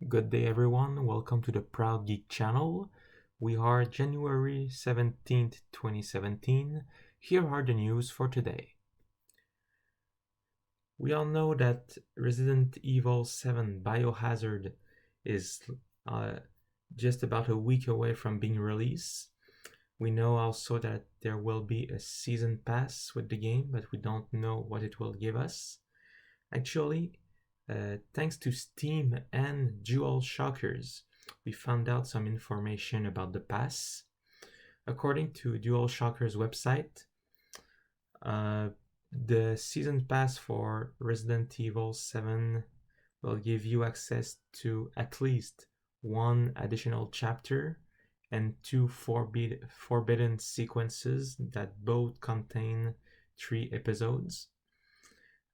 Good day, everyone. Welcome to the Proud Geek channel. We are January 17th, 2017. Here are the news for today. We all know that Resident Evil 7 Biohazard is just about a week away from being released. We know also that there will be a season pass with the game, but we don't know what it will give us. Actually, thanks to Steam and DualShockers, we found out some information about the pass. According to DualShockers website, the season pass for Resident Evil 7 will give you access to at least one additional chapter and two forbidden sequences that both contain 3 episodes.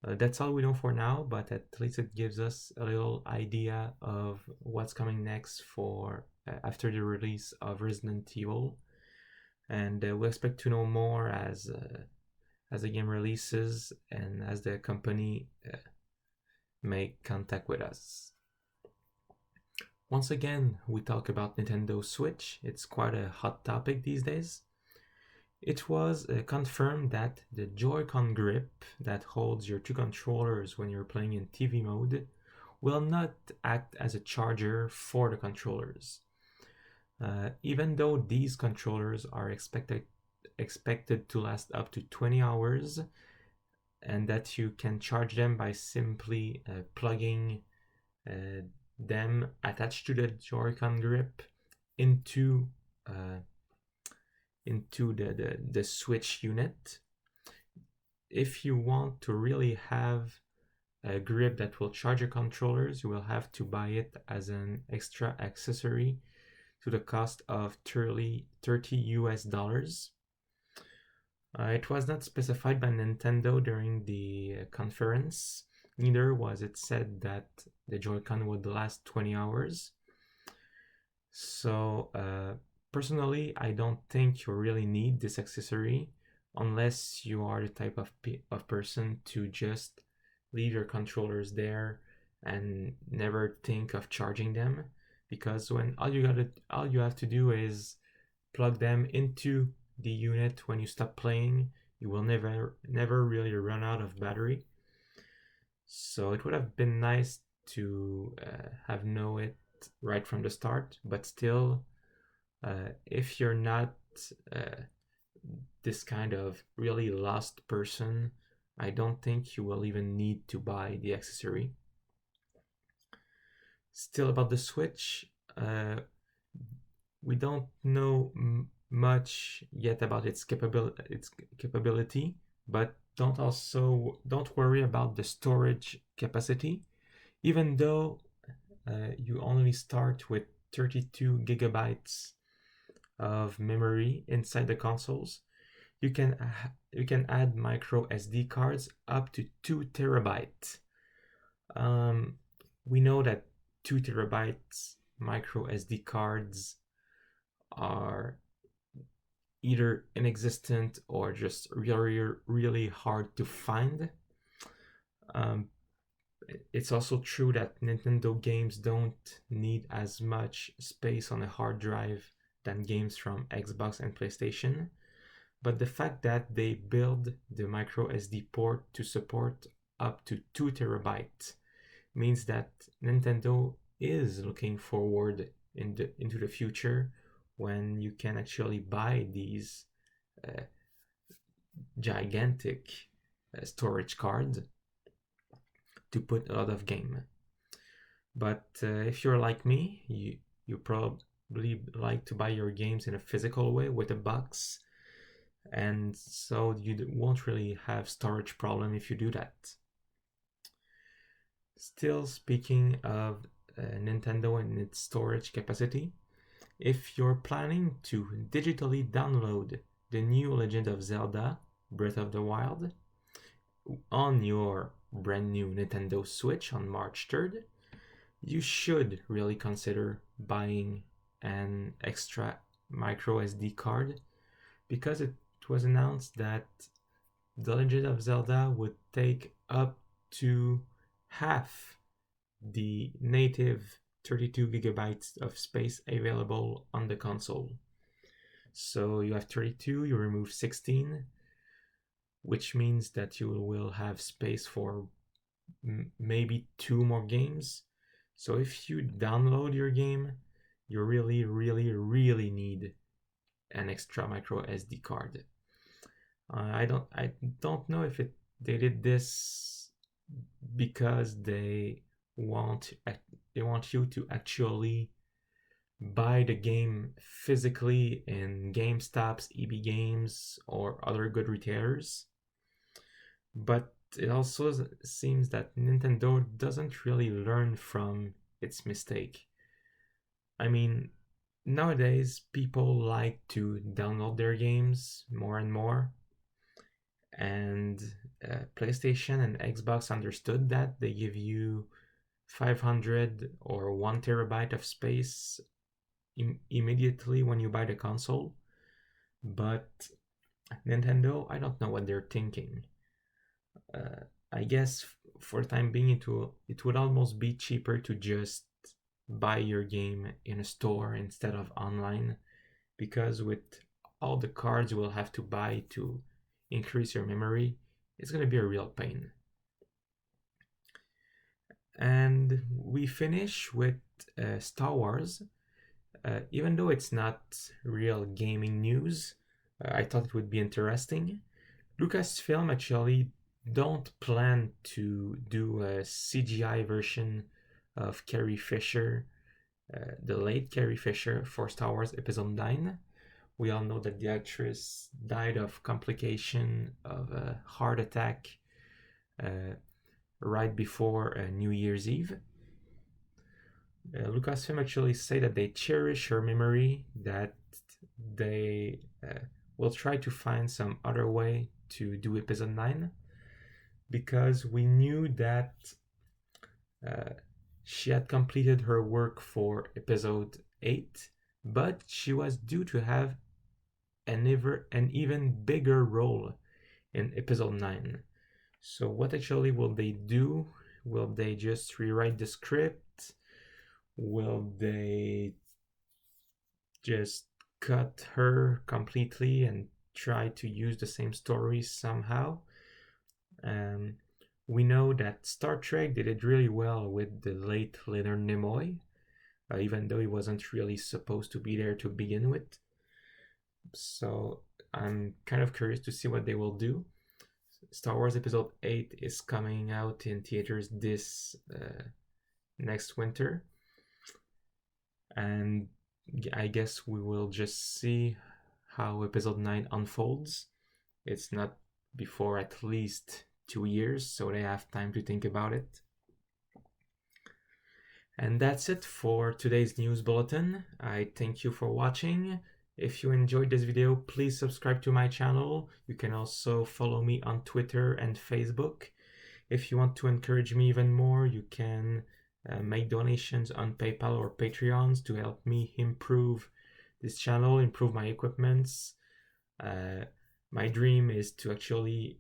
That's all we know for now, but at least it gives us a little idea of what's coming next for after the release of Resident Evil, and we expect to know more as the game releases and as the company make contact with us. Once again, we talk about Nintendo Switch. It's quite a hot topic these days. It was confirmed that the Joy-Con grip that holds your 2 controllers when you're playing in TV mode will not act as a charger for the controllers. Even though these controllers are expected to last up to 20 hours, and that you can charge them by simply plugging them attached to the Joy-Con grip into the Switch unit. If you want to really have a grip that will charge your controllers, you will have to buy it as an extra accessory to the cost of $30 US. It was not specified by Nintendo during the conference. Neither was it said that the Joy-Con would last 20 hours. So, personally, I don't think you really need this accessory unless you are the type of person to just leave your controllers there and never think of charging them, because when all you have to do is plug them into the unit when you stop playing, you will never really run out of battery. So it would have been nice to have known it right from the start, but still, if you're not this kind of really lost person, I don't think you will even need to buy the accessory. Still about the Switch, we don't know much yet about its capability, but don't worry about the storage capacity. Even though you only start with 32 gigabytes of memory inside the consoles, you can add micro SD cards up to 2 terabytes. We know that 2 terabytes micro SD cards are either inexistent or just really hard to find. It's also true that Nintendo games don't need as much space on a hard drive than games from Xbox and PlayStation, but the fact that they build the micro SD port to support up to 2 terabytes means that Nintendo is looking forward into the future when you can actually buy these gigantic storage cards to put a lot of game. But if you're like me, you probably like to buy your games in a physical way with a box, and so you won't really have storage problem if you do that. Still, speaking of Nintendo and its storage capacity, if you're planning to digitally download the new Legend of Zelda Breath of the Wild on your brand new Nintendo Switch on March 3rd, you should really consider buying an extra micro SD card, because it was announced that The Legend of Zelda would take up to half the native 32 gigabytes of space available on the console. So you have 32, you remove 16, which means that you will have space for maybe 2 more games. So if you download your game, you really need an extra micro SD card. I don't know if they did this because want they want you to actually buy the game physically in GameStops, EB Games, or other good retailers. But it also seems that Nintendo doesn't really learn from its mistake. I mean, nowadays people like to download their games more and more, and PlayStation and Xbox understood that. They give you 500 or 1 terabyte of space immediately when you buy the console. But Nintendo, I don't know what they're thinking. I guess for the time being, it would almost be cheaper to just buy your game in a store instead of online, because with all the cards you will have to buy to increase your memory, it's going to be a real pain. And we finish with Star Wars. Even though it's not real gaming news, I thought it would be interesting. Lucasfilm actually don't plan to do a CGI version of Carrie Fisher, the late Carrie Fisher, for Star Wars Episode 9. We all know that the actress died of complication of a heart attack right before New Year's Eve. Lucasfilm actually say that they cherish her memory, that they will try to find some other way to do Episode 9, because we knew that she had completed her work for Episode 8, but she was due to have an even bigger role in Episode 9. So what actually will they do? Will they just rewrite the script? Will they just cut her completely and try to use the same story somehow? We know that Star Trek did it really well with the late Leonard Nimoy, even though he wasn't really supposed to be there to begin with. So I'm kind of curious to see what they will do. Star Wars Episode 8 is coming out in theaters this next winter, and I guess we will just see how Episode 9 unfolds. It's not before at least 2 years, so they have time to think about it. And that's it for today's news bulletin. I thank you for watching. If you enjoyed this video, please subscribe to my channel. You can also follow me on Twitter and Facebook. If you want to encourage me even more, you can make donations on PayPal or Patreons to help me improve this channel, improve my equipments. My dream is to actually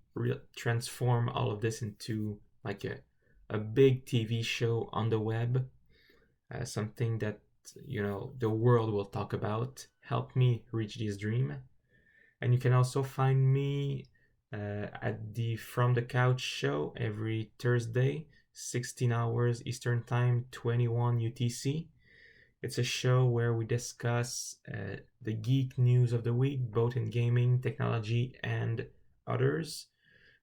transform all of this into like a big TV show on the web, something that the world will talk about. Help me reach this dream. And you can also find me at the From the Couch show every Thursday, 16 hours Eastern Time, 21 UTC. It's a show where we discuss the geek news of the week, both in gaming, technology, and others.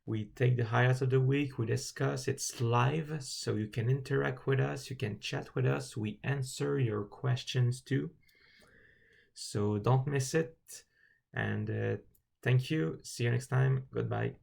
We take the highlights of the week, we discuss, it's live, so you can interact with us, you can chat with us, we answer your questions too. So don't miss it, and thank you, see you next time, goodbye.